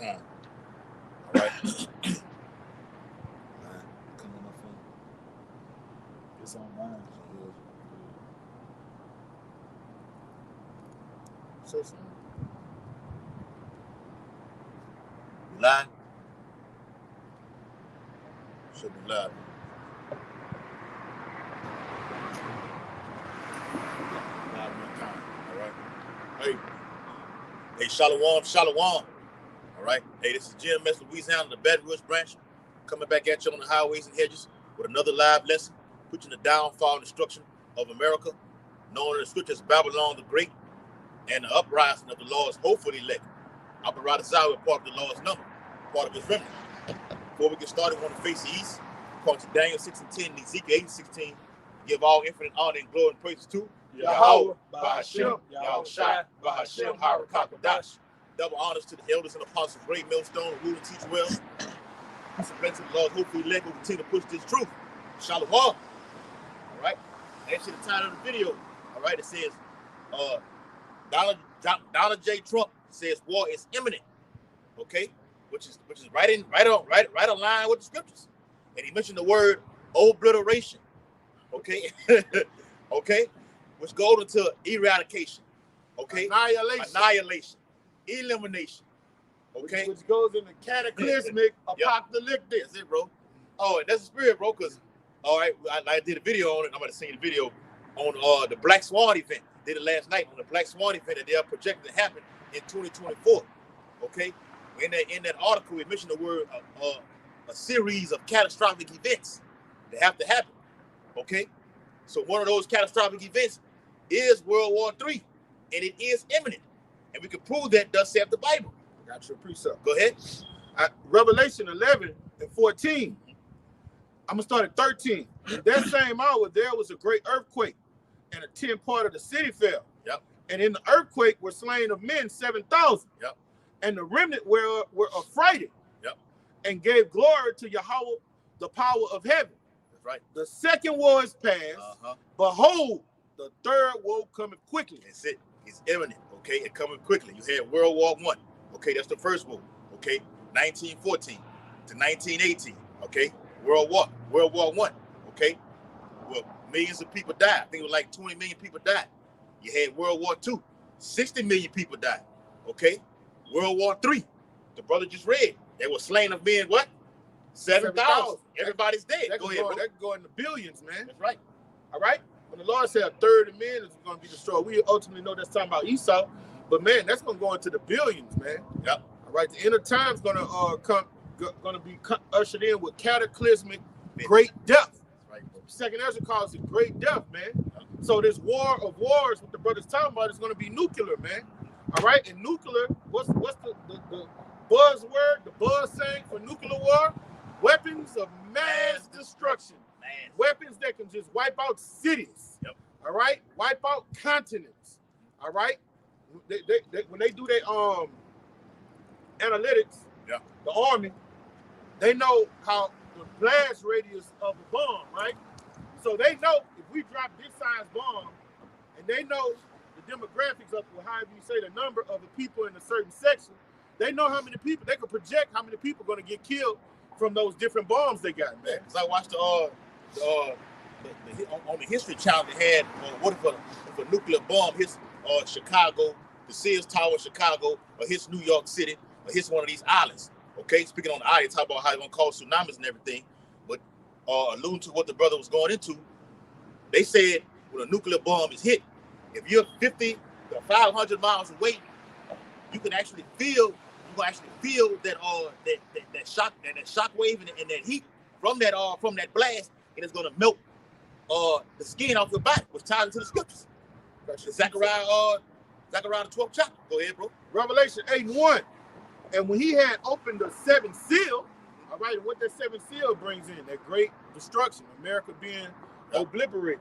All right. Come on my phone. It's online. Say something. You live? Should be live. Live on time. All right. Hey, Shalom. All right. Hey, this is Jim Mess, Louisiana, the Baton Rouge branch, coming back at you on the highways and hedges with another live lesson, preaching the downfall and destruction of America, known in the scriptures Babylon the Great, and the uprising of the Lord's hopeful elect. Operator Zion, part of the Lord's number, part of his remnant. Before we get started, we want to face the east, according to Daniel 6 and 10, and Ezekiel 8 and 16, give all infinite honor and glory and praises to Yahweh, Bahashem, Yahushai, Bahashem, Harakakadash. Double honors to the elders and apostles of Great Millstone, who rule and teach well. Peace and blessings to the Lord's hopeful elect who continue to push this truth. Shalom. All right. That's the title of the video. All right. It says, Donald J. Trump says war is imminent. Okay, which is right on line with the scriptures, and he mentioned the word obliteration. Okay, okay, which goes into eradication. Okay, annihilation, elimination. Okay, which goes into cataclysmic, apocalyptic. That's it, bro. Oh, and that's the spirit, bro. Because all right, I did a video on it. I'm gonna see the video on the Black Swan event. Did it last night on the Black Swan event that they are projected to happen in 2024. Okay, in that article, we mentioned the word a series of catastrophic events that have to happen. Okay, so one of those catastrophic events is World War III, and it is imminent, and we can prove that thus saith the Bible. I got your precept. Go ahead. Revelation 11 and 14. I'm gonna start at 13. In that same hour, there was a great earthquake, and a 10th part of the city fell. Yep. And in the earthquake were slain of men 7,000. Yep. And the remnant were affrighted. Yep. And gave glory to Yahweh, the power of heaven. That's right. The second war is past. Behold, the third woe cometh quickly. That's it. It's imminent. Okay, it coming quickly. You had World War I. Okay, that's the first war. Okay, 1914 to 1918. Okay, World War I. Okay, well, millions of people died. I think it was like 20 million people died. You had World War II, 60 million people died. Okay, World War III, the brother just read, they were slain of men, what? 7,000. Everybody's dead. Go ahead, bro. That can go in the billions, man. That's right. All right? When the Lord said a third of men is going to be destroyed, we ultimately know that's talking about Esau, but man, that's going to go into the billions, man. Yep. All right, the end of time is going to be ushered in with cataclysmic great death. Right. Second Ezra calls it great death, man. Yep. So this war of wars, what the brother's talking about, is going to be nuclear, man. All right, and nuclear, what's the buzzword, the buzz saying for nuclear war? Weapons of mass destruction. Weapons that can just wipe out cities. Yep. All right, wipe out continents. All right, when they do their analytics, yep, the army, they know how the blast radius of a bomb, right? So they know if we drop this size bomb, and they know the demographics of, well, however you say, the number of the people in a certain section, they know how many people, they can project how many people are going to get killed from those different bombs they got, man. Because I watched on the History Channel, they had what if a nuclear bomb hits Chicago, the Sears Tower in Chicago, or hits New York City, or hits one of these islands. Okay, speaking on the island, talk about how it's gonna cause tsunamis and everything, but alluding to what the brother was going into, they said when a nuclear bomb is hit, if you're 50 to 500 miles away, you can actually feel. You can actually feel that shock wave and that heat from that blast, and it's gonna melt the skin off your body, which ties into the scriptures. Zechariah the 12th chapter. Go ahead, bro. Revelation 8:1. And when he had opened the seventh seal, all right, and what that seventh seal brings in, that great destruction, America being obliterated.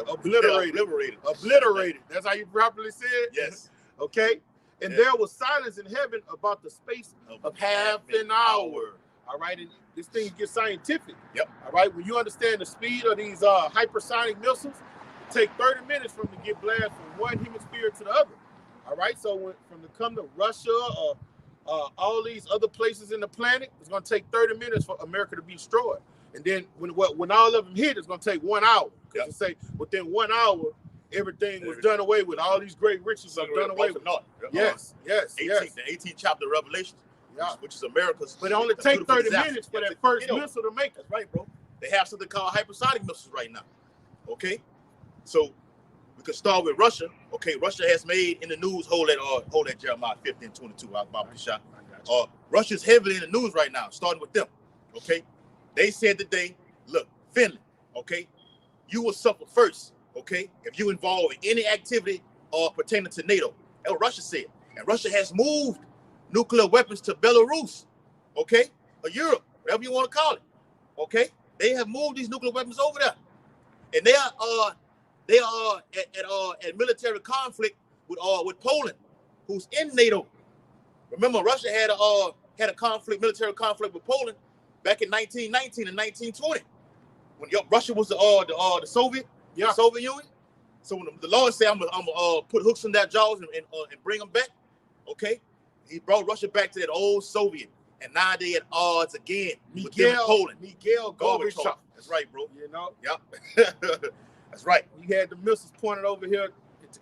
Obliterated. That's how you properly say it? Yes. Okay. And there was silence in heaven about the space of half an hour. All right. And this thing gets scientific. Yep. All right. When you understand the speed of these hypersonic missiles, it takes 30 minutes for them to get blasted from one hemisphere to the other. All right. So from to come to Russia or all these other places in the planet, it's going to take 30 minutes for America to be destroyed. And then when all of them hit, it's going to take 1 hour. Because it say within 1 hour, everything was done away with. All these great riches are done away with. Yes. The 18th chapter of Revelation, which is America's. But it only takes 30 minutes for that first missile to make it. That's right, bro. They have something called hypersonic missiles right now. Okay? So we could start with Russia. Okay, Russia has made in the news, hold that Jeremiah 15:22. Russia's heavily in the news right now, starting with them. Okay? They said today, look, Finland, okay, you will suffer first, okay, if you involve in any activity pertaining to NATO. That's what Russia said. And Russia has moved nuclear weapons to Belarus, okay, or Europe, whatever you want to call it, okay. They have moved these nuclear weapons over there, and they are at military conflict with Poland, who's in NATO. Remember, Russia had a military conflict with Poland back in 1919 and 1920, when Russia was the Soviet Union. So when the Lord said, "I'm gonna put hooks in their jaws and bring them back," okay, He brought Russia back to that old Soviet, and now they at odds again with them in Poland. Miguel Gorbachev. That's right, bro. You know. Yep. That's right. You had the missiles pointed over here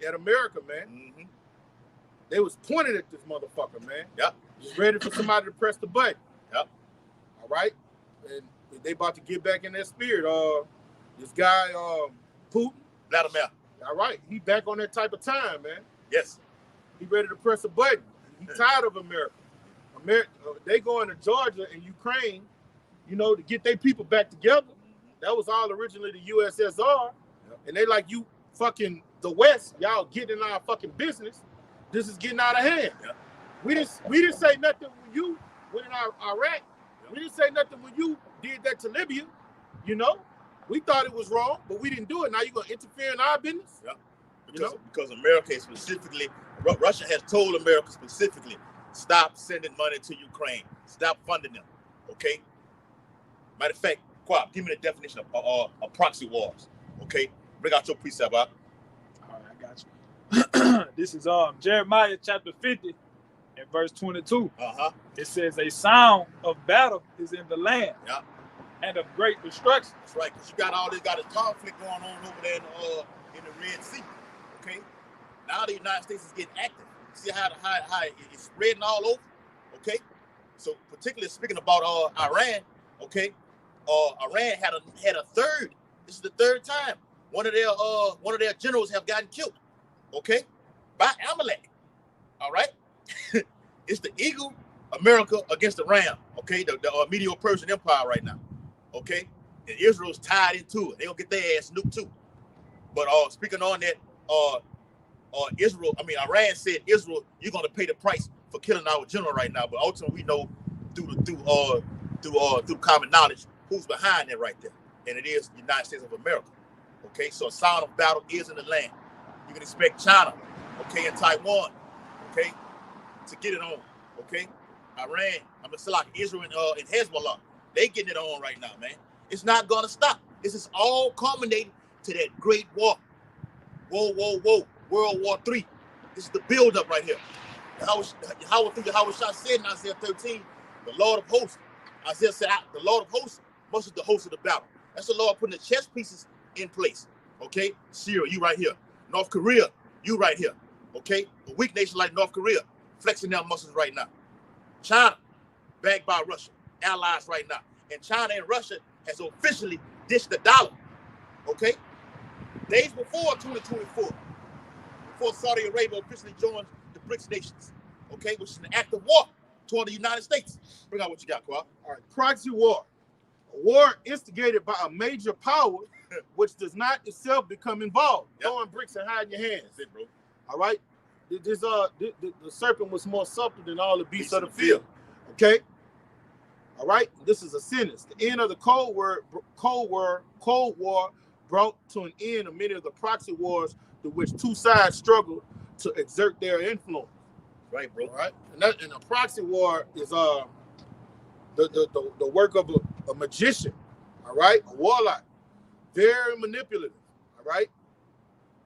at America, man. Mm-hmm. They was pointed at this motherfucker, man. Yep. Was ready for somebody to press the button. Yep. All right. And they about to get back in that spirit. This guy, Putin. Vladimir. All right. He back on that type of time, man. Yes. He ready to press a button. He tired of America. They going to Georgia and Ukraine, you know, to get their people back together. That was all originally the USSR. Yep. And they like, you fucking the West, y'all getting in our fucking business. This is getting out of hand. Yep. We didn't say nothing when you went in Iraq. Yep. We didn't say nothing when you did that to Libya. You know, we thought it was wrong, but we didn't do it. Now you're gonna interfere in our business? Yep. Because America is specifically, Russia has told America specifically, stop sending money to Ukraine. Stop funding them. Okay. Matter of fact, Quab, give me the definition of proxy wars. Okay. Bring out your precept, Bob. All right, I got you. This is Jeremiah chapter 50 and verse 22. It says, a sound of battle is in the land, and of great destruction. That's right, because you got all this conflict going on over there in the Red Sea. Okay, now the United States is getting active. See how it's spreading all over. Okay, so particularly speaking about Iran. Okay, Iran had a third. This is the third time one of their generals have gotten killed. Okay, by Amalek. All right, it's the Eagle, America against the Ram. Okay, the Medo-Persian Empire right now. Okay, and Israel's tied into it. They gonna get their ass nuked too. But speaking on that, Iran said, Israel, you're gonna pay the price for killing our general right now. But ultimately, we know through common knowledge who's behind that right there, and it is the United States of America. Okay, so a sound of battle is in the land. You can expect China, okay, and Taiwan, okay, to get it on. Okay, Israel and Hezbollah, they getting it on right now, man. It's not gonna stop. This is all culminating to that great war. Whoa, World War III. This is the build-up right here. How Shah said in Isaiah 13, the Lord of hosts. Isaiah said, the Lord of hosts must be the host of the battle. That's the Lord putting the chess pieces in place. Okay? Syria, you right here. North Korea, you right here. Okay? A weak nation like North Korea, flexing their muscles right now. China, backed by Russia, allies right now. And China and Russia has officially ditched the dollar. Okay? Days before 2024, before Saudi Arabia officially joined the BRICS nations, okay, which is an act of war toward the United States. Bring out what you got, Quab. All right, proxy war. A war instigated by a major power which does not itself become involved. Throwing bricks and hiding your hands. That's it, bro. All right? The serpent was more subtle than all the beasts of the field. Okay? All right? This is a sentence. The end of the Cold War brought to an end of many of the proxy wars to which two sides struggled to exert their influence. Right, bro. All right? And a proxy war is the work of a magician, all right? A warlock. Very manipulative, all right?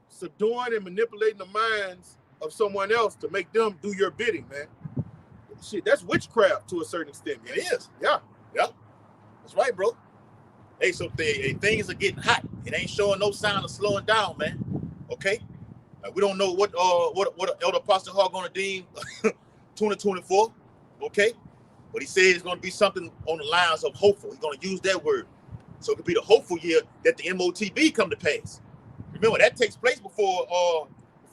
Subduing and manipulating the minds of someone else to make them do your bidding, man. shit, that's witchcraft to a certain extent, man. It is. Yeah. Yeah. That's right, bro. Hey, so things are getting hot. It ain't showing no sign of slowing down, man. Okay? We don't know what Elder Apostle Hall gonna deem 2024. Okay? But he said it's gonna be something on the lines of hopeful. He's gonna use that word. So it could be the hopeful year that the MOTB come to pass. Remember, that takes place before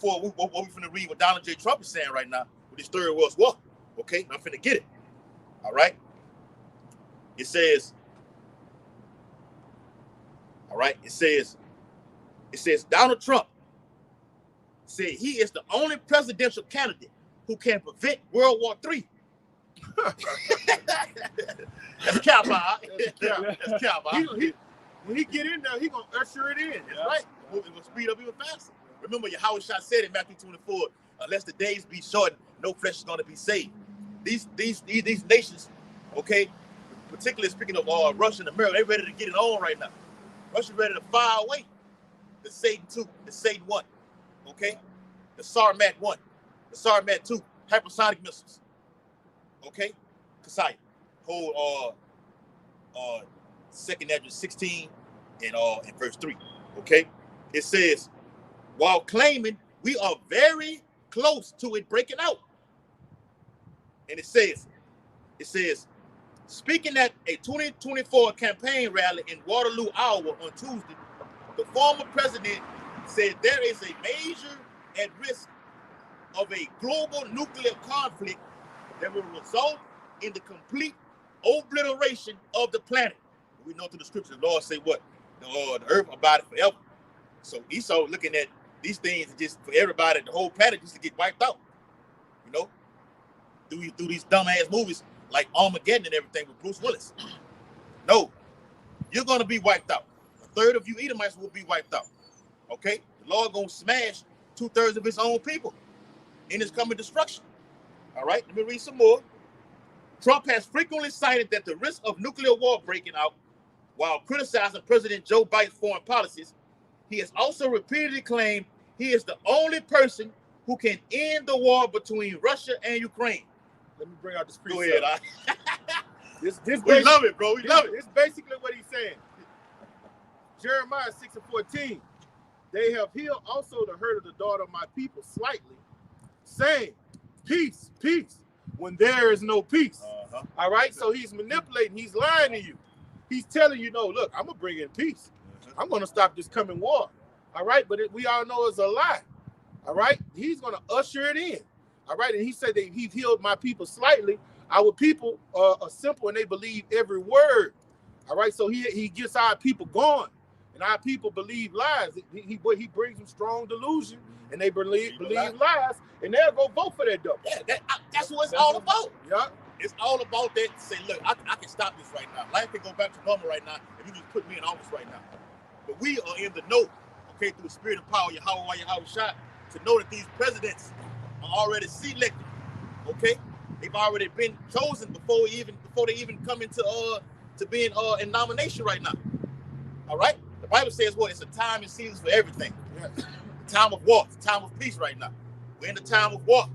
what we finna read what Donald J. Trump is saying right now with his Third World War. Okay? I'm finna get it. All right? It says, all right, it says Donald Trump said he is the only presidential candidate who can prevent World War III. That's cowboy. That's cowboy. When he get in there, he gonna usher it in. That's right. It will speed up even faster. Remember, Yahushua said in Matthew 24, unless the days be shortened, no flesh is gonna be saved. These nations, okay, particularly speaking of Russia and America, they're ready to get it on right now. Russia ready to fire away the Satan 2, the Satan 1, okay? The Sarmat 1, the Sarmat 2, hypersonic missiles, okay? Kasaya, whole second Ezra 16 and verse 3, okay? It says, while claiming we are very close to it breaking out. And it says, speaking at a 2024 campaign rally in Waterloo, Iowa on Tuesday, the former president said there is a major at risk of a global nuclear conflict that will result in the complete obliteration of the planet. We know through the scriptures, the Lord say what? The earth about it forever. So Esau looking at these things just for everybody, the whole planet just to get wiped out. You know? Through these dumbass movies like Armageddon and everything with Bruce Willis. No, you're gonna be wiped out. A third of you Edomites will be wiped out. Okay? The Lord gonna smash 2/3 of his own people in his coming destruction. All right, let me read some more. Trump has frequently cited that the risk of nuclear war breaking out while criticizing President Joe Biden's foreign policies. He has also repeatedly claimed he is the only person who can end the war between Russia and Ukraine. Let me bring out this precept. Go ahead. We love it, bro. We love it. It's basically what he's saying. Jeremiah 6:14. They have healed also the hurt of the daughter of my people slightly, saying, peace, peace, when there is no peace. All right? So he's manipulating. He's lying to you. He's telling you, no, look, I'm going to bring in peace. I'm going to stop this coming war. All right? But we all know it's a lie. All right? He's going to usher it in. All right? And he said that he healed my people slightly. Our people are simple and they believe every word. All right? So he gets our people going. And our people believe lies. He brings them strong delusion, and they believe lies, and they'll go vote for that dope. Yeah, that's what it's all about. Yeah, it's all about that. Say, look, I can stop this right now. Life can go back to normal right now if you just put me in office right now. But we are in the know, okay, through the spirit and power, Yahweh shot, to know that these presidents are already selected. Okay, they've already been chosen before they even come into to being in nomination right now. All right. The Bible says what? It's a time and season for everything. Yeah. The time of war, the time of peace right now. We're in the time of war,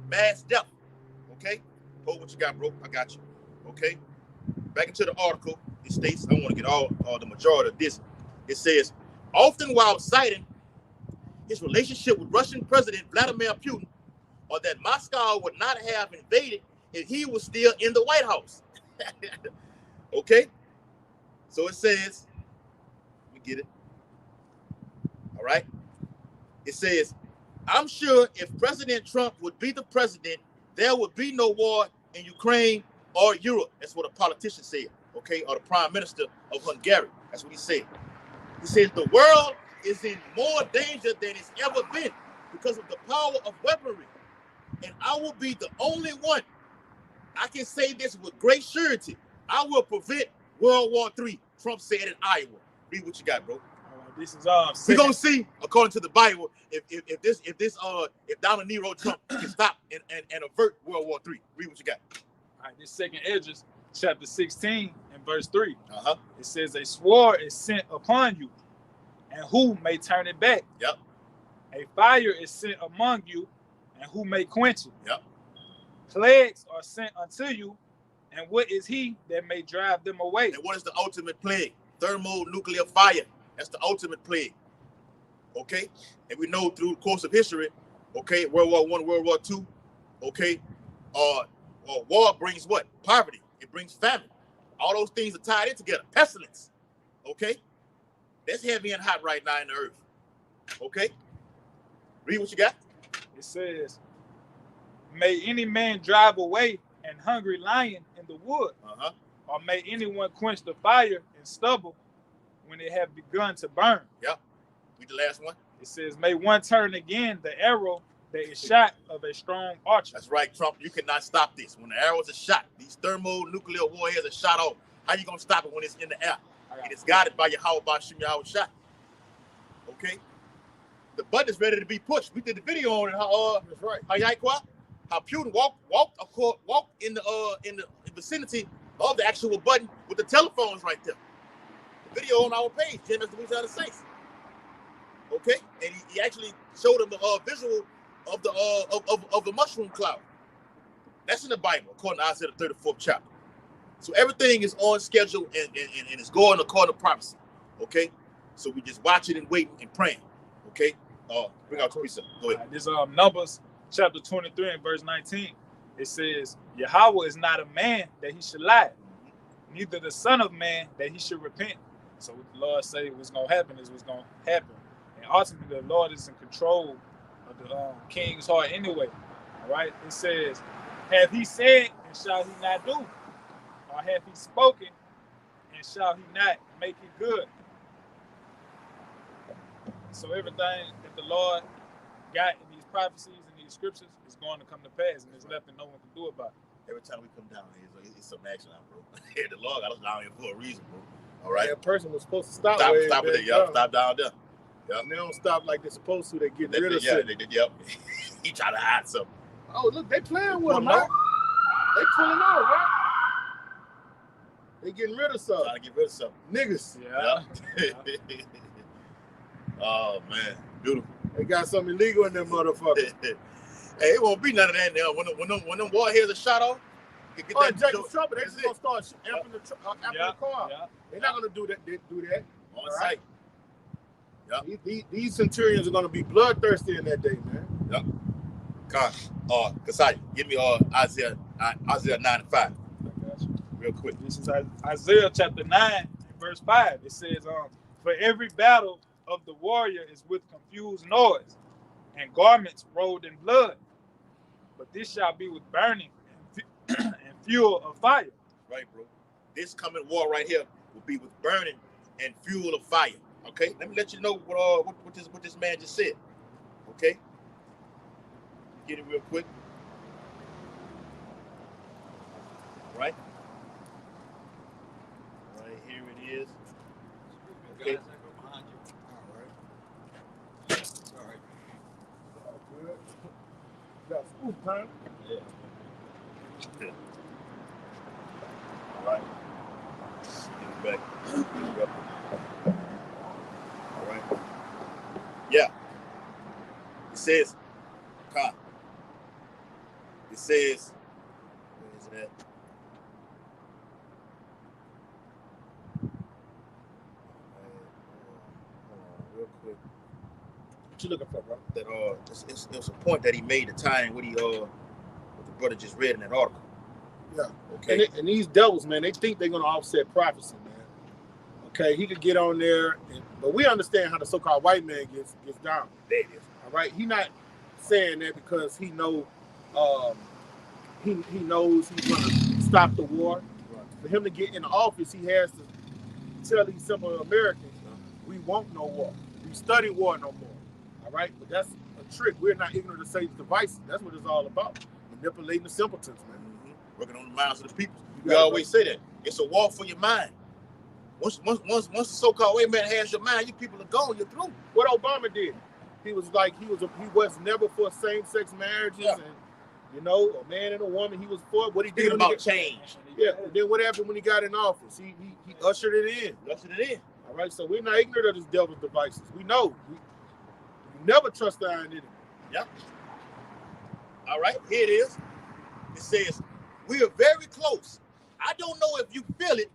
mass death. Okay? Hold what you got, bro. I got you. Okay? Back into the article, it states, I want to get all the majority of this. It says, often while citing his relationship with Russian President Vladimir Putin, or that Moscow would not have invaded if he was still in the White House. Okay? So it says, get it. All right. It says, I'm sure if President Trump would be the president, there would be no war in Ukraine or Europe. That's what a politician said, okay, or the prime minister of Hungary. That's what he said. He says the world is in more danger than it's ever been because of the power of weaponry. And I will be the only one. I can say this with great surety. I will prevent World War III, Trump said in Iowa. Read what you got, bro. This is we're gonna see, according to the Bible, if Donald Nero Trump can stop and avert World War III. Read what you got. All right, this second Ezra, chapter 16 and verse 3. It says, a sword is sent upon you, and who may turn it back? Yep. A fire is sent among you, and who may quench it? Yep. plagues are sent unto you, and what is he that may drive them away? And what is the ultimate plague? Thermonuclear fire. That's the ultimate plague. Okay? And we know through the course of history, okay, World War I, World War II, okay, war brings what? Poverty. It brings famine. All those things are tied in together. Pestilence. Okay? That's heavy and hot right now in the earth. Okay? Read what you got. It says, may any man drive away an hungry lion in the wood, or may anyone quench the fire and stubble when it have begun to burn. Yep. Read the last one. It says, may one turn again the arrow that is shot of a strong archer. That's right, Trump. You cannot stop this. When the arrows are shot, these thermonuclear warheads are shot off. How you going to stop it when it's in the air? It is guided by Yahweh Bashim Yahweh shot. Okay? The button is ready to be pushed. We did the video on it. That's right. How Putin walked in the vicinity of the actual button with the telephones right there. The video on our page, Jim, as the Weeks Out of Saints. Okay, and he actually showed them the visual of the mushroom cloud. That's in the Bible, according to Isaiah the 34th chapter. So everything is on schedule and it's going according to prophecy. Okay, so we just watching and waiting and praying. Okay, bring out Teresa. Go ahead. This Numbers chapter 23 and verse 19. It says, Yahweh is not a man that he should lie, neither the son of man that he should repent. So what the Lord say what's going to happen is what's going to happen. And ultimately, the Lord is in control of the king's heart anyway. All right? It says, have he said, and shall he not do? Or have he spoken, and shall he not make it good? So everything that the Lord got in these prophecies and these scriptures is going to come to pass, and there's nothing no one can do about it. Every time we come down here, it's some action out, bro. The Lord got us down here for a reason, bro. All right? That person was supposed to stop it there. Stop down there. Yep. And they don't stop like they're supposed to. They get rid of shit. They did, yep. He tried to hide something. Oh, look, they playing with him, right? They pulling out, right? They getting rid of something. Trying to get rid of something. Niggas. Yeah. Oh, man. Beautiful. They got something illegal in them motherfuckers. Hey, it won't be none of that now. When them warheads are shot off, you get that Jacob's trouble. They just gonna start amping the car. Yeah. They're not gonna do that. On site. Yep. These centurions are gonna be bloodthirsty in that day, man. Yep. Kasai, give me Isaiah 9:5. Real quick. This is Isaiah chapter 9, verse 5. It says, for every battle of the warrior is with confused noise, and garments rolled in blood. But this shall be with burning and fuel of fire. Right, bro. This coming war right here will be with burning and fuel of fire. Okay, let me let you know what this man just said. Okay, get it real quick. Right here it is. Okay. All right. Good. Got scoop time. Yeah. All right. Get it back. All right. Yeah. It says, it says, where is it at? Real quick. What you looking for, bro? That there's a point that he made the time what the brother just read in that article. Yeah. Okay. And these devils, man, they think they're gonna offset prophecy, man. Okay, he could get on there, but we understand how the so-called white man gets down. There it is. All right, he not saying that because he knows he's gonna stop the war. Right. For him to get in office, he has to tell these simple Americans, we want no war. We study war no more. All right, but that's a trick. We're not ignorant of Satan's devices. That's what it's all about. Manipulating the simpletons, man. Mm-hmm. Working on the minds of the people. We always say that it's a war for your mind. Once the so-called white man has your mind, you people are gone. You're through. What Obama did, he was never for same-sex marriages and a man and a woman. He was for what he did about change. Yeah. And then what happened when he got in office? He ushered it in. All right. So we're not ignorant of this devil's devices. We know. We never trust the iron enemy. Yep. All right. Here it is. It says, we are very close. I don't know if you feel it,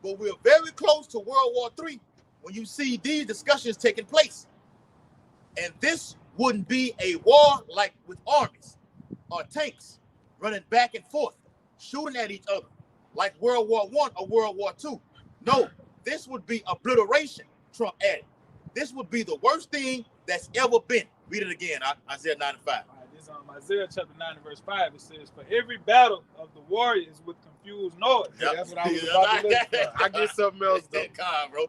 but we're very close to World War III when you see these discussions taking place. And this wouldn't be a war like with armies or tanks running back and forth, shooting at each other like World War I or World War II. No, this would be obliteration, Trump added. This would be the worst thing that's ever been. Read it again, Isaiah 9:5. Right, this Isaiah chapter 9 and verse 5. It says, for every battle of the warriors with confused noise. Yep. That's what I was about to look for. I get something else, though. God, bro.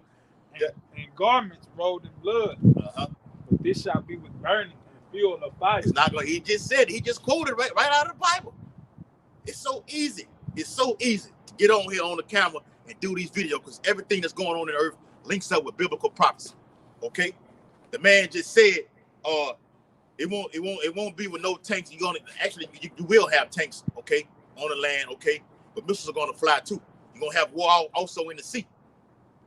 And garments rolled in blood. But this shall be with burning and fuel of fire. It's not going. He just said. He just quoted right out of the Bible. It's so easy. It's so easy to get on here on the camera and do these videos because everything that's going on in the earth links up with biblical prophecy. Okay, the man just said, it won't be with no tanks. You're gonna actually you will have tanks, okay, on the land, okay, but missiles are gonna fly too. You're gonna have war also in the sea,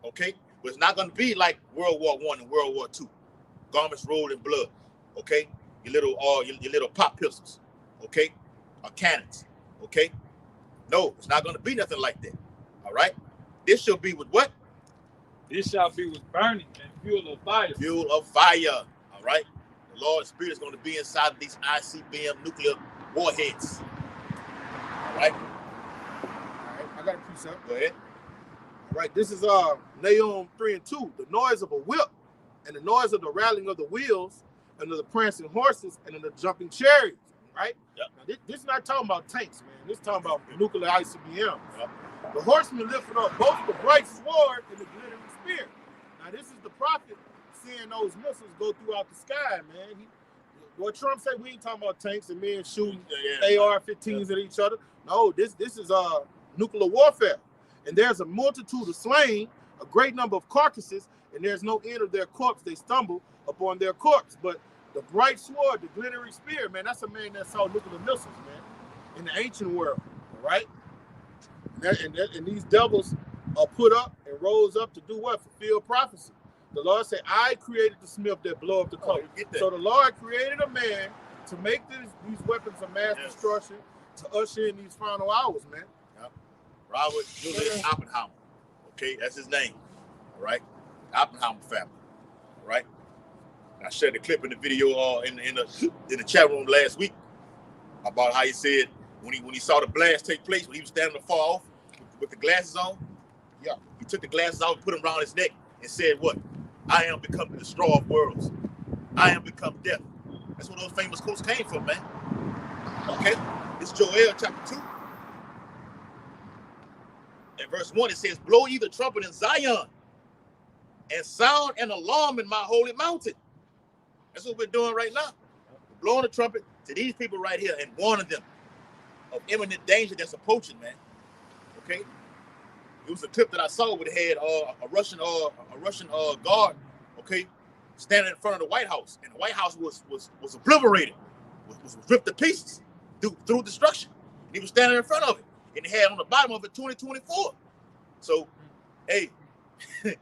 okay, but it's not gonna be like World War I and World War II. Garments rolled in blood, okay, your little pop pistols, okay, or cannons, okay. No, it's not gonna be nothing like that. All right, this shall be with what? This shall be with burning and fuel of fire. Fuel of fire. All right. The Lord's Spirit is going to be inside of these ICBM nuclear warheads. All right. I got a precept. Go ahead. All right. This is Nahum 3 and 2. The noise of a whip and the noise of the rattling of the wheels and of the prancing horses and of the jumping chariots. Right. Yep. Now, this is not talking about tanks, man. This is talking about nuclear ICBM. Yep. The horsemen lifted up both the bright sword and the glittering spear. Now, this is the prophet seeing those missiles go throughout the sky, man. What Trump said, we ain't talking about tanks and men shooting AR-15s at each other. No, this is nuclear warfare. And there's a multitude of slain, a great number of carcasses, and there's no end of their corpse. They stumble upon their corpse. But the bright sword, the glittering spear, man, that's a man that saw nuclear missiles, man, in the ancient world, all right? And these devils are put up and rose up to do what? Fulfill prophecy. The Lord said, I created the smith that blow up the coat. So the Lord created a man to make these weapons of mass destruction to usher in these final hours, man. Yep. Robert Julius Oppenheimer. Okay, that's his name. All right. Oppenheimer family. All right. I shared the clip in the video in the chat room last week about how he said when he saw the blast take place, when he was standing far off with the glasses on, he took the glasses off and put them around his neck and said, what? I am become the destroyer of worlds. I am become death. That's where those famous quotes came from, man. Okay? It's Joel chapter 2. And verse 1, it says, blow ye the trumpet in Zion and sound an alarm in my holy mountain. That's what we're doing right now. We're blowing the trumpet to these people right here and warning them of imminent danger that's approaching, man. Okay? It was a clip that I saw where they had a Russian guard, okay, standing in front of the White House, and the White House was obliterated, was ripped to pieces through destruction. And he was standing in front of it, and they had on the bottom of it 2024. So, hey, we're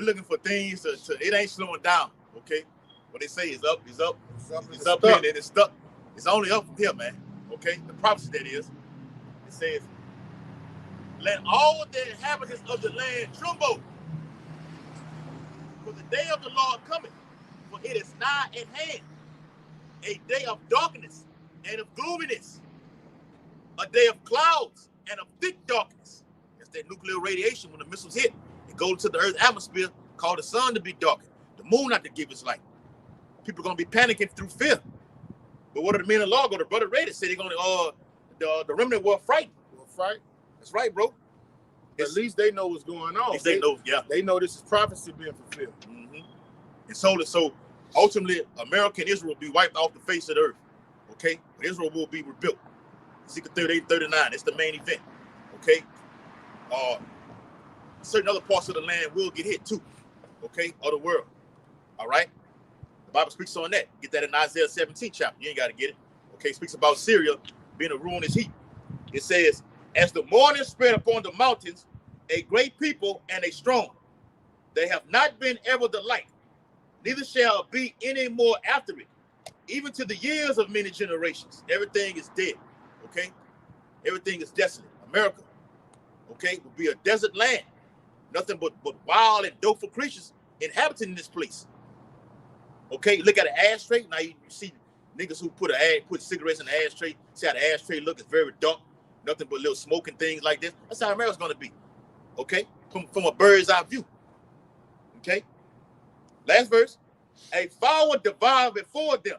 looking for things to it ain't slowing down, okay? What they say is up, is up, it's up here, and it's stuck. It's only up from here, man. Okay, the prophecy that is. It says, let all the inhabitants of the land tremble, for the day of the Lord cometh, for it is nigh at hand, a day of darkness and of gloominess, a day of clouds and of thick darkness. That's that nuclear radiation when the missiles hit. It goes to the Earth's atmosphere, cause the sun to be darkened, the moon not to give its light. People are going to be panicking through fear. But what are the men of law? The brother Ray said they're going to, the remnant were frightened. That's right, bro. At least they know what's going on. At least they know, They know this is prophecy being fulfilled. Mm-hmm. And so ultimately, America and Israel will be wiped off the face of the earth. Okay? But Israel will be rebuilt. Ezekiel 38-39, that's the main event. Okay? Certain other parts of the land will get hit too. Okay? Of the world. All right? The Bible speaks on that. Get that in Isaiah 17 chapter. You ain't got to get it. Okay? It speaks about Syria being a ruinous heap. It says, as the morning spread upon the mountains, a great people and a strong. They have not been ever the like, neither shall be any more after it, even to the years of many generations. Everything is dead. Okay? Everything is desolate. America, okay, will be a desert land. Nothing but wild and doleful creatures inhabiting this place. Okay, look at an ashtray. Now you see niggas who put cigarettes in the ashtray. See how the ashtray look? It's very dark. Nothing but little smoke and things like this. That's how America's gonna be. Okay, from a bird's eye view. Okay. Last verse. A fire devoured before them,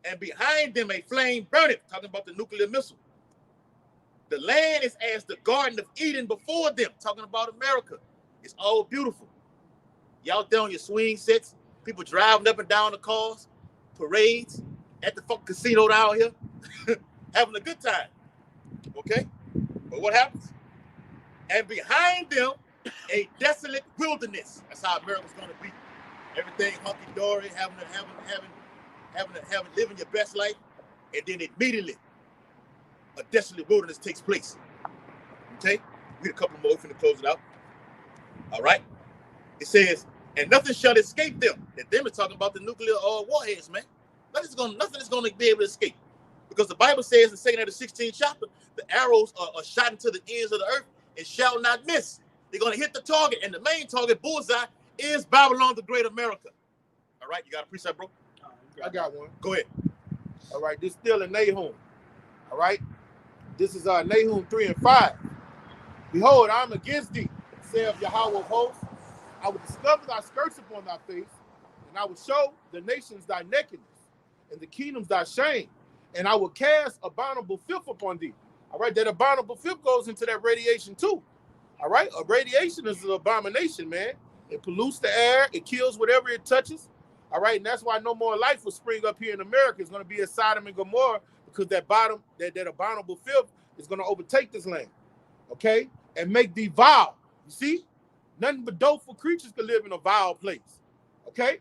and behind them a flame burneth. Talking about the nuclear missile. The land is as the Garden of Eden before them. Talking about America. It's all beautiful. Y'all there on your swing sets, people driving up and down the cars, parades, at the fucking casino down here, having a good time. Okay? But what happens? And behind them, a desolate wilderness. That's how America's gonna be. Everything hunky-dory, living your best life, and then immediately a desolate wilderness takes place. Okay? We need a couple more to close it out. All right? It says, and nothing shall escape them. And them is talking about the nuclear warheads, man. Nothing is going to be able to escape. Because the Bible says in 2 Nero 16th chapter, the arrows are shot into the ends of the earth and shall not miss. They're going to hit the target, and the main target, bullseye, is Babylon the Great America. All right, you got a precept, bro? I got one. Go ahead. All right, this is still in Nahum. All right, this is Nahum 3 and 5. Behold, I'm against thee, saith Yahweh of hosts. I will discover thy skirts upon thy face, and I will show the nations thy nakedness, and the kingdoms thy shame, and I will cast abominable filth upon thee. All right, that abominable filth goes into that radiation too. All right, a radiation is an abomination, man. It pollutes the air, it kills whatever it touches. All right, and that's why no more life will spring up here in America. It's going to be a Sodom and Gomorrah, because that abominable filth is going to overtake this land, okay, and make thee vile. You see, nothing but doleful creatures can live in a vile place, okay,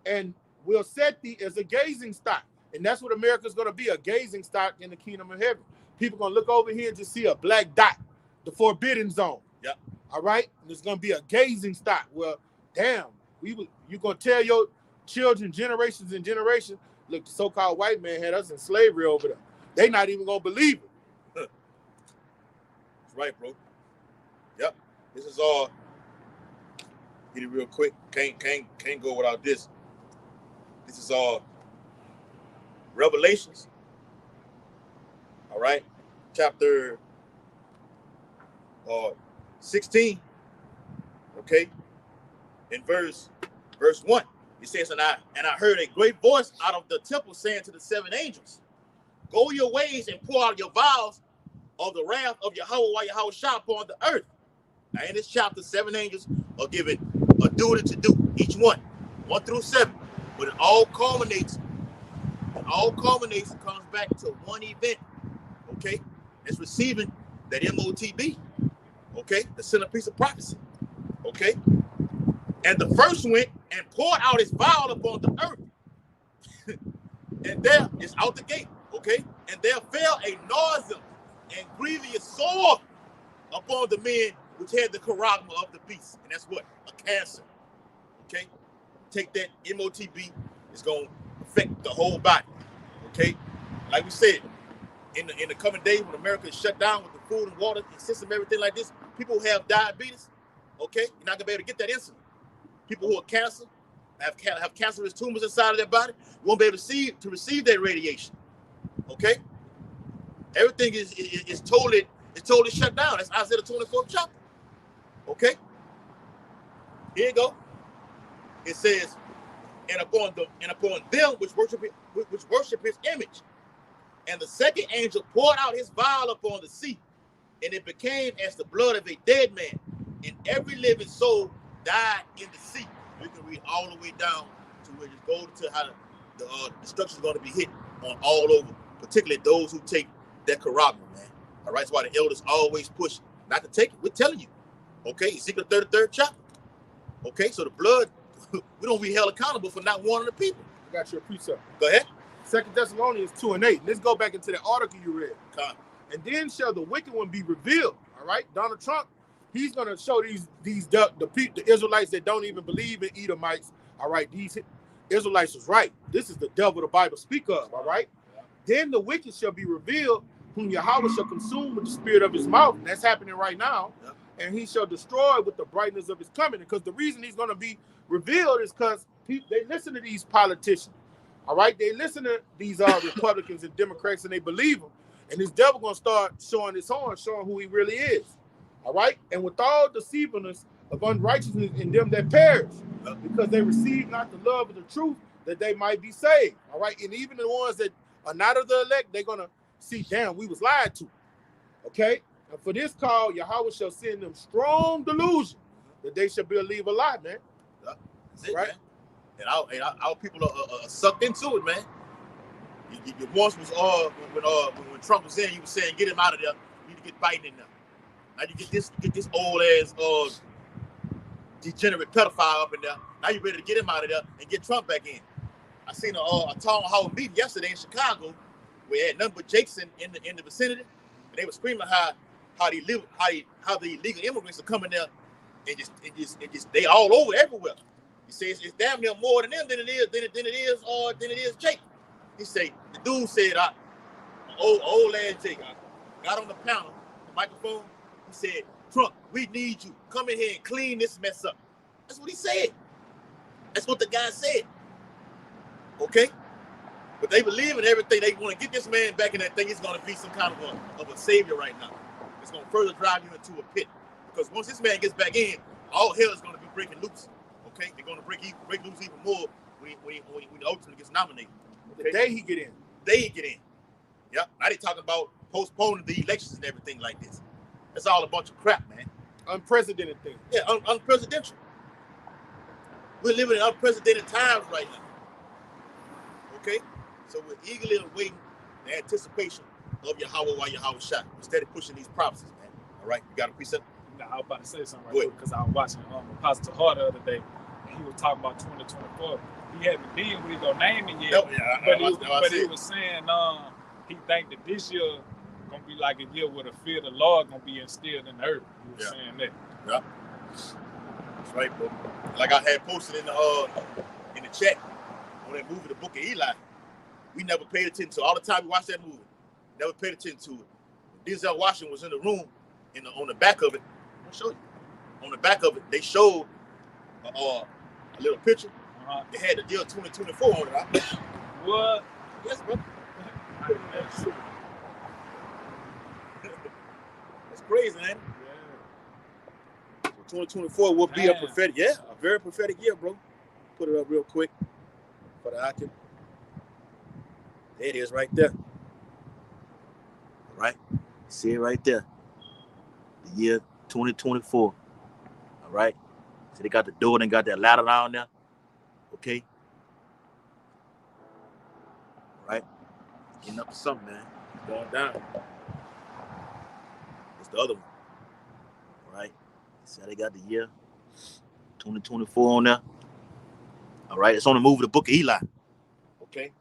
and we'll set thee as a gazing stock, and that's what America's going to be, a gazing stock in the kingdom of heaven. People going to look over here and just see a black dot, the forbidden zone. Yep. All right, and it's going to be a gazing stock. Well, damn, you're going to tell your children generations and generations, look, the so-called white man had us in slavery over there. They not even going to believe it. That's right, bro. Yep. This is all. Get it real quick. Can't go without this. This is all Revelations. All right. Chapter 16. Okay. In verse 1. It says, and I heard a great voice out of the temple saying to the 7 angels, go your ways and pour out your vials of the wrath of Yahweh shall upon the earth. Now in this chapter, 7 angels are given a duty to do, each one 1 through 7. But it all culminates and comes back to one event. Okay? It's receiving that MOTB. Okay? The centerpiece of prophecy. Okay? And the first went and poured out his vial upon the earth. And there is out the gate, okay? And there fell a noisome and grievous sword upon the men which had the charagma of the beast. And that's what? A cancer. Okay? Take that MOTB, it's going to affect the whole body. Okay? Like we said, in the coming days when America is shut down with the food and water and system, everything like this, people who have diabetes, okay, you're not going to be able to get that insulin. People who are cancer, have cancerous tumors inside of their body, won't be able to receive that radiation. Okay? Everything is totally shut down. That's Isaiah the 24th chapter. Okay? Here you go. It says, and upon them which worship his image. And the second angel poured out his vial upon the sea, and it became as the blood of a dead man, and every living soul died in the sea. You can read all the way down to where it goes to how the destruction is going to be hit on all over, particularly those who take that charagma, man. All right, that's why the elders always push not to take it. We're telling you, okay, Ezekiel 33rd chapter. Okay, so the blood, we don't be held accountable for not warning the people. I got your precept. Go ahead. 2 Thessalonians 2 and 8. Let's go back into the article you read. Come. And then shall the wicked one be revealed. All right, Donald Trump, he's going to show the Israelites that don't even believe in Edomites. All right, these Israelites was right. This is the devil the Bible speak of. All right. Then the wicked shall be revealed, whom Yahweh shall consume with the spirit of his mouth. And that's happening right now. Yeah. And he shall destroy with the brightness of his coming. Because the reason he's going to be revealed is because they listen to these politicians. All right? They listen to these Republicans and Democrats, and they believe them. And this devil going to start showing his horn, showing who he really is. All right? And with all deceivableness of unrighteousness in them that perish, because they receive not the love of the truth, that they might be saved. All right? And even the ones that are not of the elect, they're going to see, damn, we was lied to. Okay? And for this call, Yahweh shall send them strong delusion that they shall believe a lie, man. That's it, right? Man. And our people are sucked into it, man. Your voice was when Trump was in, he was saying, get him out of there. You need to get Biden in there. Now you get this old ass degenerate pedophile up in there. Now you're ready to get him out of there and get Trump back in. I seen a town hall meeting yesterday in Chicago where they had nothing but Jakes in the vicinity, and they were screaming how the illegal immigrants are coming there and just they all over everywhere. He says it's damn near more than them than it is Jake. He say the dude said old ass Jake got on the panel, the microphone. He said, Trump, we need you. Come in here and clean this mess up. That's what he said. That's what the guy said. Okay? But they believe in everything. They want to get this man back in that thing. He's going to be some kind of a savior right now. It's going to further drive you into a pit. Because once this man gets back in, all hell is going to be breaking loose. Okay? They're going to break loose even more when the ultimate gets nominated. Okay? The day he get in. Yep. Now they talking about postponing the elections and everything like this. That's all a bunch of crap, man. Unprecedented thing. Yeah, unprecedented. We're living in unprecedented times right now. Okay? So we're eagerly awaiting the anticipation of Yahweh while Yahweh shot. Instead of pushing these prophecies, man. All right? You got a precept? No, I was about to say something right quick because I was watching Apostle Hart the other day, and he was talking about 2024. He hadn't been with his name in yet, but he was saying he think that this year gonna be like a year where the fear of the Lord gonna be instilled in the earth. He was saying that. Yeah. That's right, bro. Like I had posted in the chat when they movie The Book of Eli. We never paid attention to all the time we watched that movie. Never paid attention to it. Denzel Washington was in the room on the back of it. I'll show you. On the back of it, they showed a little picture. They had the year 2024 on it. Right? What? Yes, bro. That's crazy, man. Yeah. So 2024 will be a very prophetic year, bro. Put it up real quick for the icon. There it is right there. All right. See it right there. The year 2024. All right. So they got the door and got that ladder down there. Okay. All right. Getting up to something, man. Going down. It's the other one. All right. So they got the year 2024 on there. All right. It's on the movie The Book of Eli. Okay.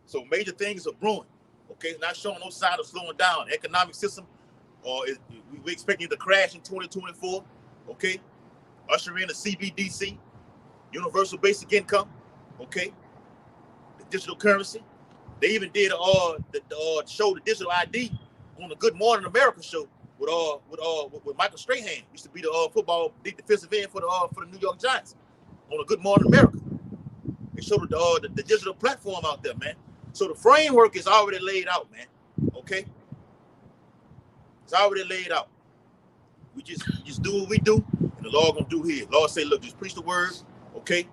So major things are brewing. Okay. It's not showing no sign of slowing down. Economic system, we expecting it to crash in 2024. Okay. Usher in the CBDC, universal basic income. Okay. The digital currency. They even did the show, the digital ID, on the Good Morning America show with Michael Strahan. Used to be the football defensive end for the New York Giants on the Good Morning America. They showed the digital platform out there, man. So the framework is already laid out, man. Okay, it's already laid out. We just do what we do, and the Lord gonna do His. Lord say, look, just preach the word, okay?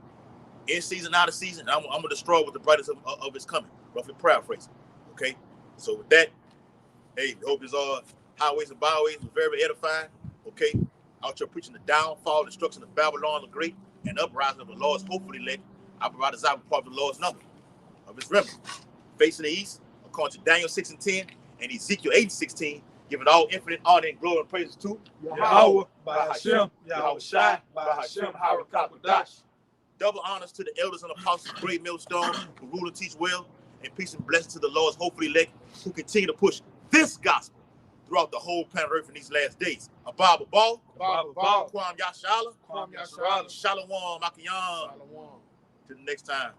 In season, out of season, I'm gonna destroy with the brightness of His coming. Roughly paraphrasing. Okay? So with that, hey, we hope these highways and byways was very edifying. Okay? Out here preaching the downfall, destruction of Babylon the Great, and uprising of the Lord's hopefully elect. I provide a part of the Lord's number of His remnant. Facing the east, according to Daniel 6:10 and Ezekiel 8:16, giving all infinite honor and glory and praises to Yahweh, by Hashem, Yahweh Shai, by Hashem, Harakapadash. Double honors to the elders and apostles, great millstone, who rule and teach well, and peace and blessings to the Lord's hopefully elect, who continue to push this gospel throughout the whole planet Earth in these last days. Abba Ball, Kwam Yashala, Kwam Yashala, Shalom Makiyan. Shalom. Till the next time.